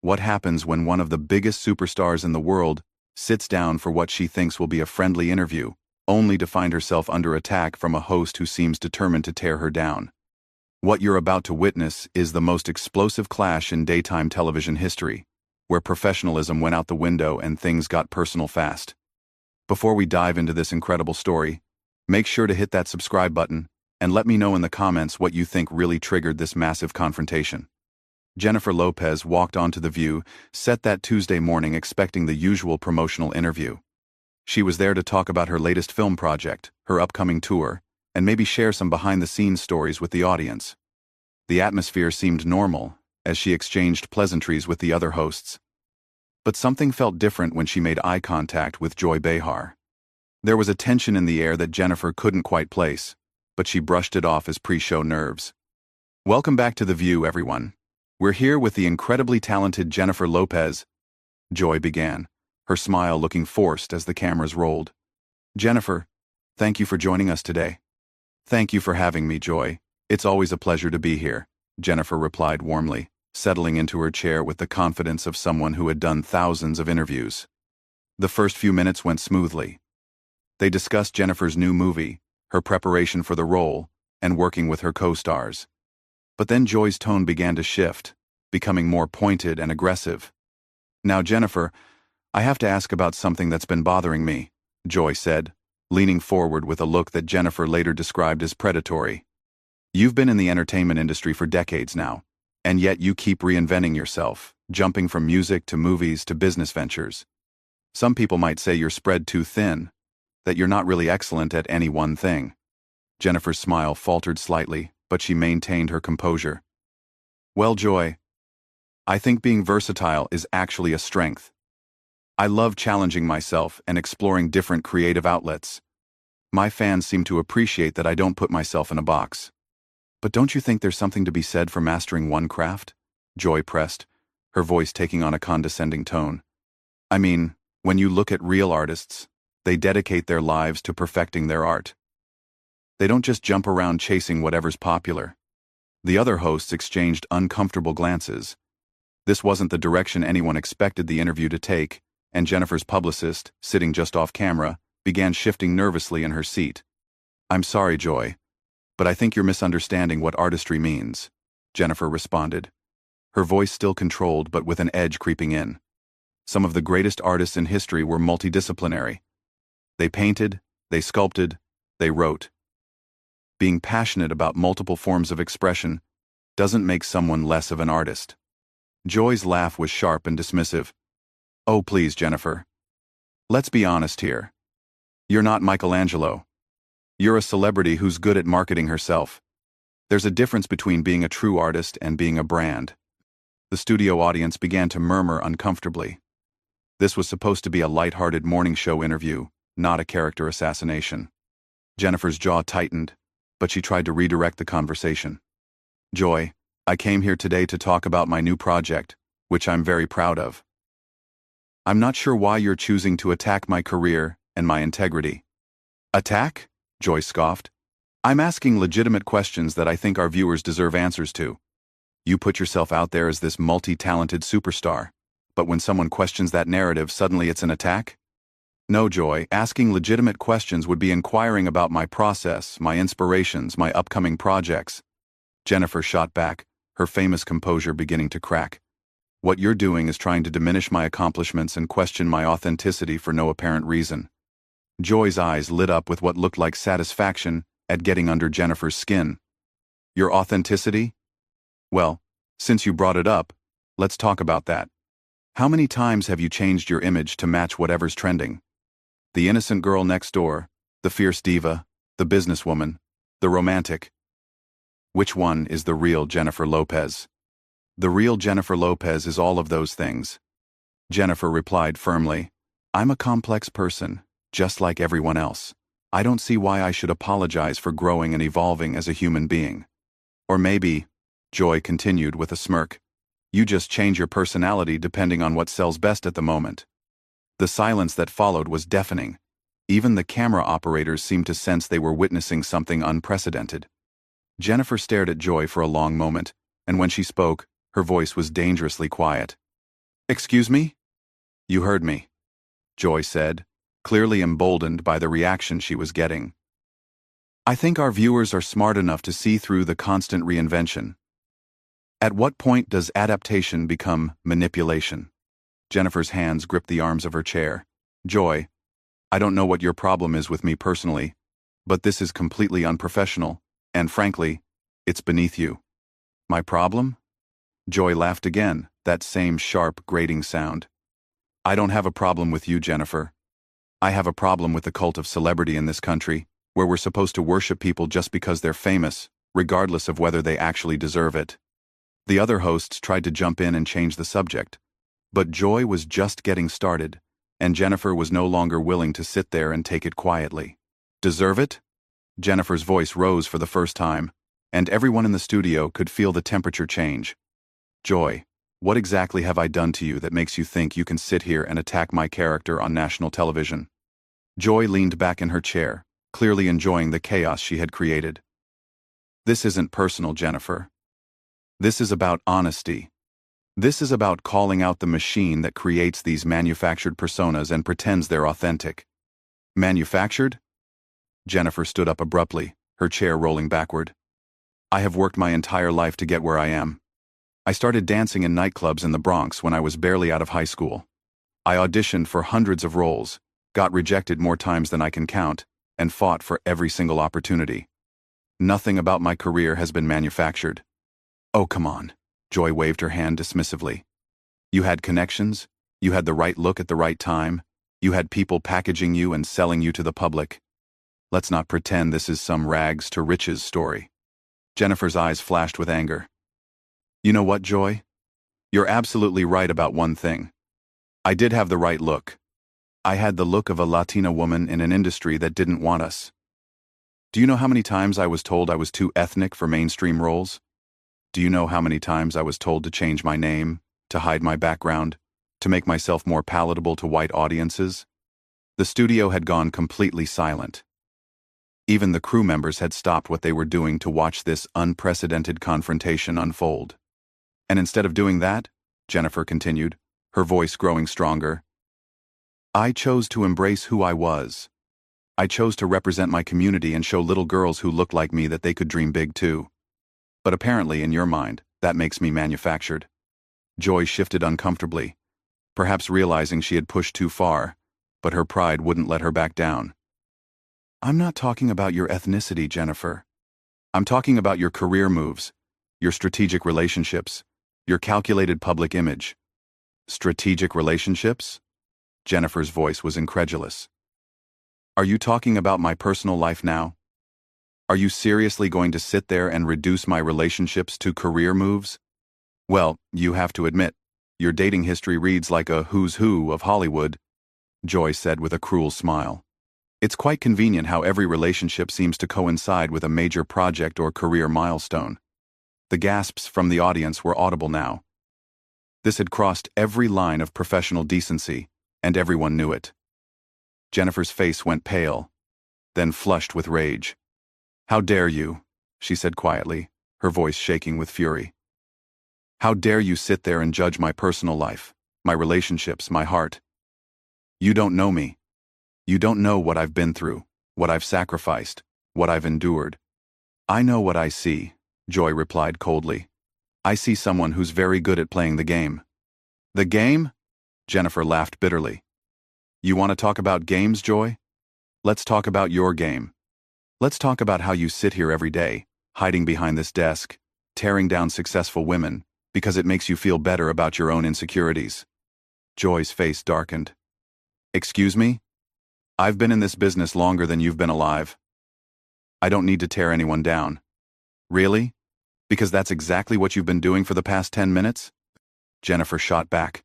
What happens when one of the biggest superstars in the world sits down for what she thinks will be a friendly interview, only to find herself under attack from a host who seems determined to tear her down? What you're about to witness is the most explosive clash in daytime television history, where professionalism went out the window and things got personal fast. Before we dive into this incredible story, make sure to hit that subscribe button and let me know in the comments what you think really triggered this massive confrontation. Jennifer Lopez walked onto The View set that Tuesday morning expecting the usual promotional interview. She was there to talk about her latest film project, her upcoming tour, and maybe share some behind-the-scenes stories with the audience. The atmosphere seemed normal, as she exchanged pleasantries with the other hosts. But something felt different when she made eye contact with Behar. There was a tension in the air that Jennifer couldn't quite place, but she brushed it off as pre-show nerves. Welcome back to The View, everyone. We're here with the incredibly talented Jennifer Lopez, Joy began, her smile looking forced as the cameras rolled. Jennifer, thank you for joining us today. Thank you for having me, Joy. It's always a pleasure to be here, Jennifer replied warmly, settling into her chair with the confidence of someone who had done thousands of interviews. The first few minutes went smoothly. They discussed Jennifer's new movie, her preparation for the role, and working with her co-stars. But then Joy's tone began to shift, becoming more pointed and aggressive. Now, Jennifer, I have to ask about something that's been bothering me, Joy said, leaning forward with a look that Jennifer later described as predatory. You've been in the entertainment industry for decades now, and yet you keep reinventing yourself, jumping from music to movies to business ventures. Some people might say you're spread too thin, that you're not really excellent at any one thing. Jennifer's smile faltered slightly, but she maintained her composure. Well, Joy, I think being versatile is actually a strength. I love challenging myself and exploring different creative outlets. My fans seem to appreciate that I don't put myself in a box. But don't you think there's something to be said for mastering one craft? Joy pressed, her voice taking on a condescending tone. I mean, when you look at real artists, they dedicate their lives to perfecting their art. They don't just jump around chasing whatever's popular. The other hosts exchanged uncomfortable glances. This wasn't the direction anyone expected the interview to take, and Jennifer's publicist, sitting just off camera, began shifting nervously in her seat. I'm sorry, Joy, but I think you're misunderstanding what artistry means, Jennifer responded, her voice still controlled but with an edge creeping in. Some of the greatest artists in history were multidisciplinary. They painted, they sculpted, they wrote. Being passionate about multiple forms of expression doesn't make someone less of an artist. Joy's laugh was sharp and dismissive. Oh, please, Jennifer. Let's be honest here. You're not Michelangelo. You're a celebrity who's good at marketing herself. There's a difference between being a true artist and being a brand. The studio audience began to murmur uncomfortably. This was supposed to be a light-hearted morning show interview, not a character assassination. Jennifer's jaw tightened, but she tried to redirect the conversation. Joy, I came here today to talk about my new project, which I'm very proud of. I'm not sure why you're choosing to attack my career and my integrity. Attack? Joy scoffed. I'm asking legitimate questions that I think our viewers deserve answers to. You put yourself out there as this multi-talented superstar, but when someone questions that narrative, suddenly it's an attack? No, Joy, asking legitimate questions would be inquiring about my process, my inspirations, my upcoming projects. Jennifer shot back, her famous composure beginning to crack. What you're doing is trying to diminish my accomplishments and question my authenticity for no apparent reason. Joy's eyes lit up with what looked like satisfaction at getting under Jennifer's skin. Your authenticity? Well, since you brought it up, let's talk about that. How many times have you changed your image to match whatever's trending? The innocent girl next door, the fierce diva, the businesswoman, the romantic. Which one is the real Jennifer Lopez? The real Jennifer Lopez is all of those things. Jennifer replied firmly, I'm a complex person, just like everyone else. I don't see why I should apologize for growing and evolving as a human being. Or maybe, Joy continued with a smirk, you just change your personality depending on what sells best at the moment. The silence that followed was deafening. Even the camera operators seemed to sense they were witnessing something unprecedented. Jennifer stared at Joy for a long moment, and when she spoke, her voice was dangerously quiet. Excuse me? You heard me, Joy said, clearly emboldened by the reaction she was getting. I think our viewers are smart enough to see through the constant reinvention. At what point does adaptation become manipulation? Jennifer's hands gripped the arms of her chair. Joy, I don't know what your problem is with me personally, but this is completely unprofessional, and frankly, it's beneath you. My problem? Joy laughed again, that same sharp, grating sound. I don't have a problem with you, Jennifer. I have a problem with the cult of celebrity in this country, where we're supposed to worship people just because they're famous, regardless of whether they actually deserve it. The other hosts tried to jump in and change the subject, but Joy was just getting started, and Jennifer was no longer willing to sit there and take it quietly. Deserve it? Jennifer's voice rose for the first time, and everyone in the studio could feel the temperature change. Joy, what exactly have I done to you that makes you think you can sit here and attack my character on national television? Joy leaned back in her chair, clearly enjoying the chaos she had created. This isn't personal, Jennifer. This is about honesty. This is about calling out the machine that creates these manufactured personas and pretends they're authentic. Manufactured? Jennifer stood up abruptly, her chair rolling backward. I have worked my entire life to get where I am. I started dancing in nightclubs in the Bronx when I was barely out of high school. I auditioned for hundreds of roles, got rejected more times than I can count, and fought for every single opportunity. Nothing about my career has been manufactured. Oh, come on. Joy waved her hand dismissively. You had connections, you had the right look at the right time, you had people packaging you and selling you to the public. Let's not pretend this is some rags to riches story. Jennifer's eyes flashed with anger. You know what, Joy? You're absolutely right about one thing. I did have the right look. I had the look of a Latina woman in an industry that didn't want us. Do you know how many times I was told I was too ethnic for mainstream roles? Do you know how many times I was told to change my name, to hide my background, to make myself more palatable to white audiences? The studio had gone completely silent. Even the crew members had stopped what they were doing to watch this unprecedented confrontation unfold. And instead of doing that, Jennifer continued, her voice growing stronger, I chose to embrace who I was. I chose to represent my community and show little girls who looked like me that they could dream big too. But apparently, in your mind, that makes me manufactured. Joy shifted uncomfortably, perhaps realizing she had pushed too far, but her pride wouldn't let her back down. I'm not talking about your ethnicity, Jennifer. I'm talking about your career moves, your strategic relationships, your calculated public image. Strategic relationships? Jennifer's voice was incredulous. Are you talking about my personal life now? Are you seriously going to sit there and reduce my relationships to career moves? Well, you have to admit, your dating history reads like a who's who of Hollywood, Joy said with a cruel smile. It's quite convenient how every relationship seems to coincide with a major project or career milestone. The gasps from the audience were audible now. This had crossed every line of professional decency, and everyone knew it. Jennifer's face went pale, then flushed with rage. How dare you, she said quietly, her voice shaking with fury. How dare you sit there and judge my personal life, my relationships, my heart? You don't know me. You don't know what I've been through, what I've sacrificed, what I've endured. I know what I see, Joy replied coldly. I see someone who's very good at playing the game. The game? Jennifer laughed bitterly. You want to talk about games, Joy? Let's talk about your game. Let's talk about how you sit here every day, hiding behind this desk, tearing down successful women, because it makes you feel better about your own insecurities. Joy's face darkened. Excuse me? I've been in this business longer than you've been alive. I don't need to tear anyone down. Really? Because that's exactly what you've been doing for the past 10 minutes? Jennifer shot back.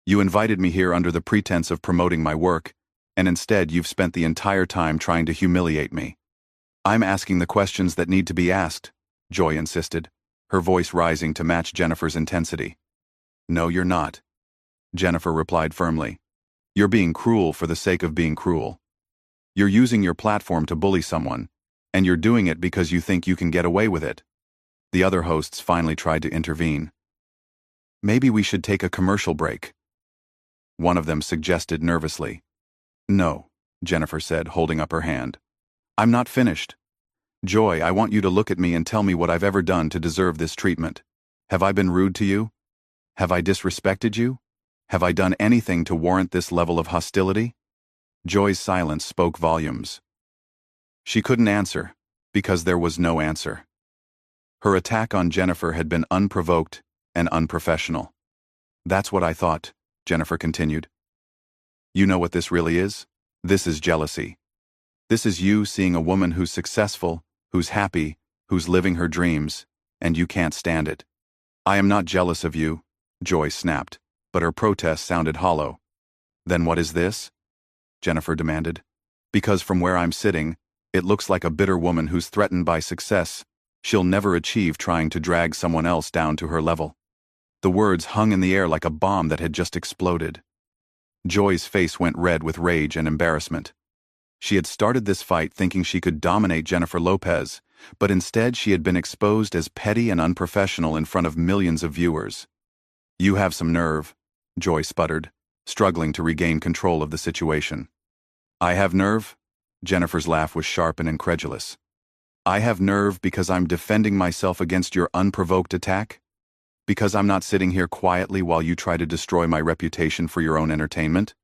You invited me here under the pretense of promoting my work, and instead you've spent the entire time trying to humiliate me. I'm asking the questions that need to be asked, Joy insisted, her voice rising to match Jennifer's intensity. No, you're not, Jennifer replied firmly. You're being cruel for the sake of being cruel. You're using your platform to bully someone, and you're doing it because you think you can get away with it. The other hosts finally tried to intervene. Maybe we should take a commercial break, one of them suggested nervously. No, Jennifer said, holding up her hand. I'm not finished. Joy, I want you to look at me and tell me what I've ever done to deserve this treatment. Have I been rude to you? Have I disrespected you? Have I done anything to warrant this level of hostility? Joy's silence spoke volumes. She couldn't answer, because there was no answer. Her attack on Jennifer had been unprovoked and unprofessional. That's what I thought, Jennifer continued. You know what this really is? This is jealousy. This is you seeing a woman who's successful, who's happy, who's living her dreams, and you can't stand it. I am not jealous of you, Joy snapped, but her protest sounded hollow. Then what is this? Jennifer demanded. Because from where I'm sitting, it looks like a bitter woman who's threatened by success. She'll never achieve trying to drag someone else down to her level. The words hung in the air like a bomb that had just exploded. Joy's face went red with rage and embarrassment. She had started this fight thinking she could dominate Jennifer Lopez, but instead she had been exposed as petty and unprofessional in front of millions of viewers. You have some nerve, Joy sputtered, struggling to regain control of the situation. I have nerve? Jennifer's laugh was sharp and incredulous. I have nerve because I'm defending myself against your unprovoked attack? Because I'm not sitting here quietly while you try to destroy my reputation for your own entertainment?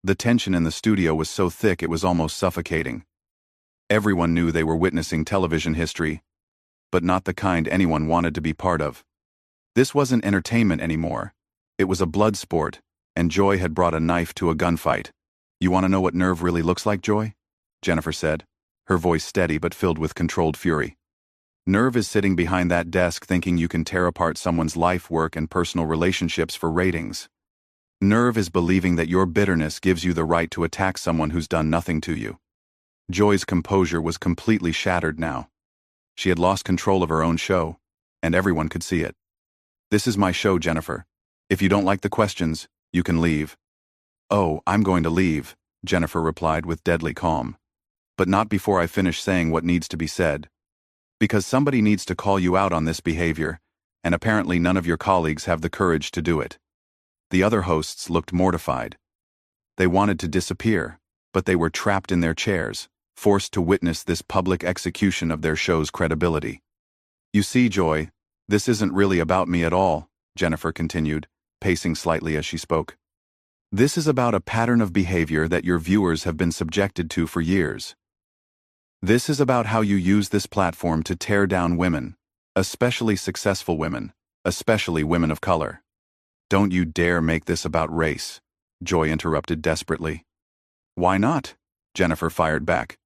The tension in the studio was so thick it was almost suffocating. Everyone knew they were witnessing television history, but not the kind anyone wanted to be part of. This wasn't entertainment anymore. It was a blood sport, and Joy had brought a knife to a gunfight. You want to know what nerve really looks like, Joy? Jennifer said, her voice steady but filled with controlled fury. Nerve is sitting behind that desk thinking you can tear apart someone's life work and personal relationships for ratings. Nerve is believing that your bitterness gives you the right to attack someone who's done nothing to you. Joy's composure was completely shattered now. She had lost control of her own show, and everyone could see it. This is my show, Jennifer. If you don't like the questions, you can leave. Oh, I'm going to leave, Jennifer replied with deadly calm. But not before I finish saying what needs to be said. Because somebody needs to call you out on this behavior, and apparently none of your colleagues have the courage to do it. The other hosts looked mortified. They wanted to disappear, but they were trapped in their chairs, forced to witness this public execution of their show's credibility. You see, Joy, this isn't really about me at all, Jennifer continued, pacing slightly as she spoke. This is about a pattern of behavior that your viewers have been subjected to for years. This is about how you use this platform to tear down women, especially successful women, especially women of color. Don't you dare make this about race, Joy interrupted desperately. Why not? Jennifer fired back.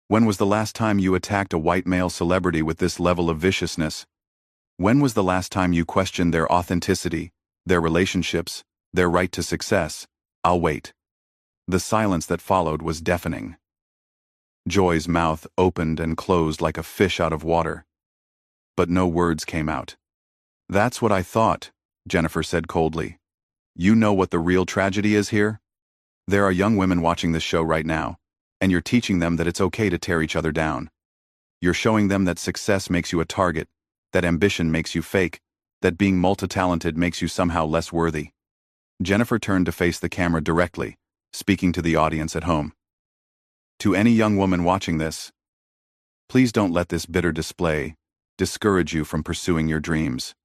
When was the last time you attacked a white male celebrity with this level of viciousness? When was the last time you questioned their authenticity, their relationships, their right to success? I'll wait. The silence that followed was deafening. Joy's mouth opened and closed like a fish out of water. But no words came out. That's what I thought, Jennifer said coldly. You know what the real tragedy is here? There are young women watching this show right now, and you're teaching them that it's okay to tear each other down. You're showing them that success makes you a target, that ambition makes you fake, that being multi-talented makes you somehow less worthy. Jennifer turned to face the camera directly, speaking to the audience at home. To any young woman watching this, please don't let this bitter display discourage you from pursuing your dreams.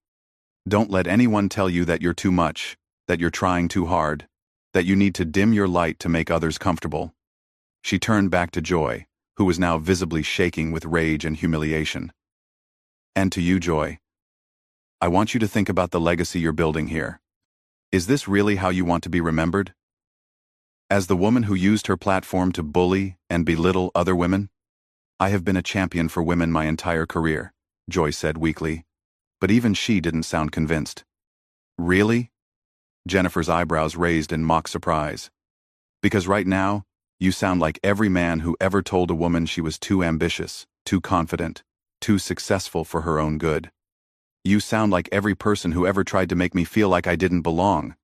Don't let anyone tell you that you're too much, that you're trying too hard, that you need to dim your light to make others comfortable. She turned back to Joy, who was now visibly shaking with rage and humiliation. And to you, Joy, I want you to think about the legacy you're building here. Is this really how you want to be remembered? As the woman who used her platform to bully and belittle other women? I have been a champion for women my entire career, Joy said weakly, but even she didn't sound convinced. Really? Jennifer's eyebrows raised in mock surprise. Because right now, you sound like every man who ever told a woman she was too ambitious, too confident, too successful for her own good. You sound like every person who ever tried to make me feel like I didn't belong.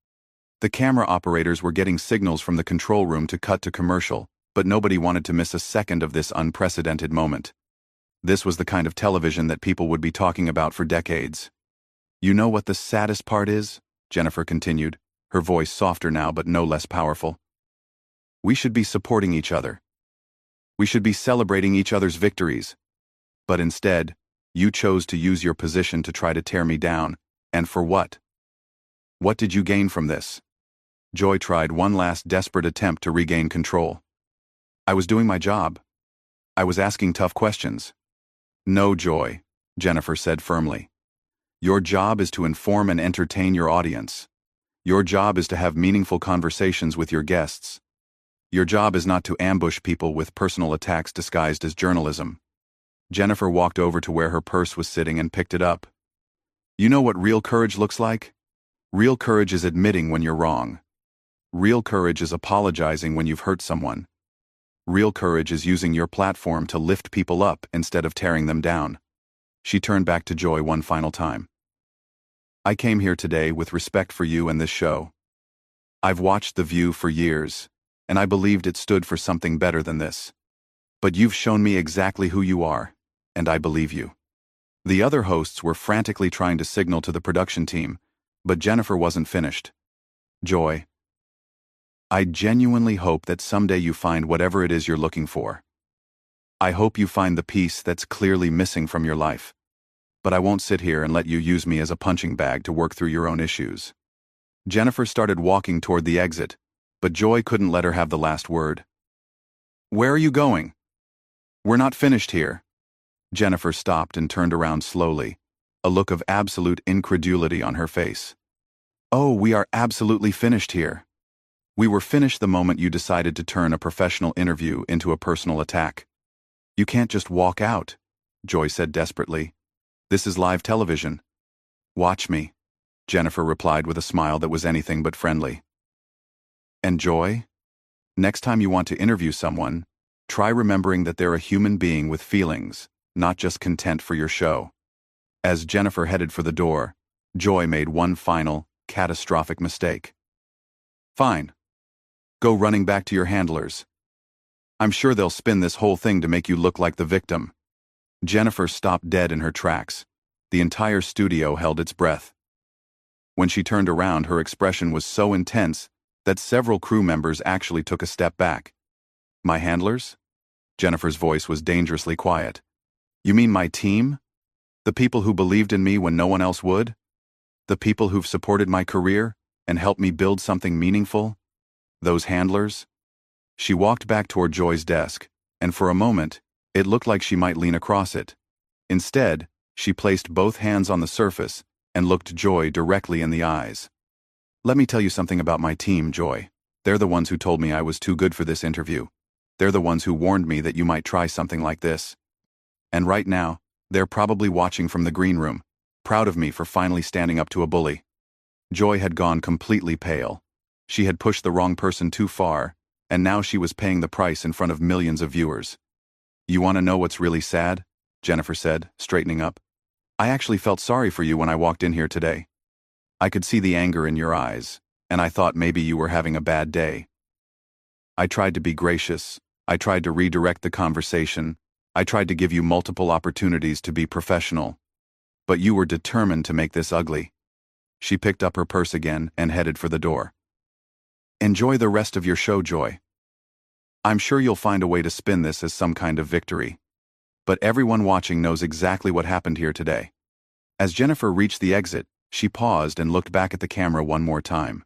The camera operators were getting signals from the control room to cut to commercial, but nobody wanted to miss a second of this unprecedented moment. This was the kind of television that people would be talking about for decades. You know what the saddest part is? Jennifer continued, her voice softer now but no less powerful. We should be supporting each other. We should be celebrating each other's victories. But instead, you chose to use your position to try to tear me down. And for what? What did you gain from this? Joy tried one last desperate attempt to regain control. I was doing my job. I was asking tough questions. No, Joy, Jennifer said firmly. Your job is to inform and entertain your audience. Your job is to have meaningful conversations with your guests. Your job is not to ambush people with personal attacks disguised as journalism. Jennifer walked over to where her purse was sitting and picked it up. You know what real courage looks like? Real courage is admitting when you're wrong. Real courage is apologizing when you've hurt someone. Real courage is using your platform to lift people up instead of tearing them down. She turned back to Joy one final time. I came here today with respect for you and this show. I've watched The View for years, and I believed it stood for something better than this. But you've shown me exactly who you are, and I believe you. The other hosts were frantically trying to signal to the production team, but Jennifer wasn't finished. Joy, I genuinely hope that someday you find whatever it is you're looking for. I hope you find the piece that's clearly missing from your life. But I won't sit here and let you use me as a punching bag to work through your own issues. Jennifer started walking toward the exit, but Joy couldn't let her have the last word. Where are you going? We're not finished here. Jennifer stopped and turned around slowly, a look of absolute incredulity on her face. Oh, we are absolutely finished here. We were finished the moment you decided to turn a professional interview into a personal attack. You can't just walk out, Joy said desperately. This is live television. Watch me, Jennifer replied with a smile that was anything but friendly. And Joy, next time you want to interview someone, try remembering that they're a human being with feelings, not just content for your show. As Jennifer headed for the door, Joy made one final, catastrophic mistake. Fine. Go running back to your handlers. I'm sure they'll spin this whole thing to make you look like the victim. Jennifer stopped dead in her tracks. The entire studio held its breath. When she turned around, her expression was so intense that several crew members actually took a step back. My handlers? Jennifer's voice was dangerously quiet. You mean my team? The people who believed in me when no one else would? The people who've supported my career and helped me build something meaningful? Those handlers? She walked back toward Joy's desk, and for a moment, it looked like she might lean across it. Instead, she placed both hands on the surface and looked Joy directly in the eyes. Let me tell you something about my team, Joy. They're the ones who told me I was too good for this interview. They're the ones who warned me that you might try something like this. And right now, they're probably watching from the green room, proud of me for finally standing up to a bully. Joy had gone completely pale. She had pushed the wrong person too far, and now she was paying the price in front of millions of viewers. You want to know what's really sad? Jennifer said, straightening up. I actually felt sorry for you when I walked in here today. I could see the anger in your eyes, and I thought maybe you were having a bad day. I tried to be gracious. I tried to redirect the conversation. I tried to give you multiple opportunities to be professional. But you were determined to make this ugly. She picked up her purse again and headed for the door. Enjoy the rest of your show, Joy. I'm sure you'll find a way to spin this as some kind of victory. But everyone watching knows exactly what happened here today. As Jennifer reached the exit, she paused and looked back at the camera one more time.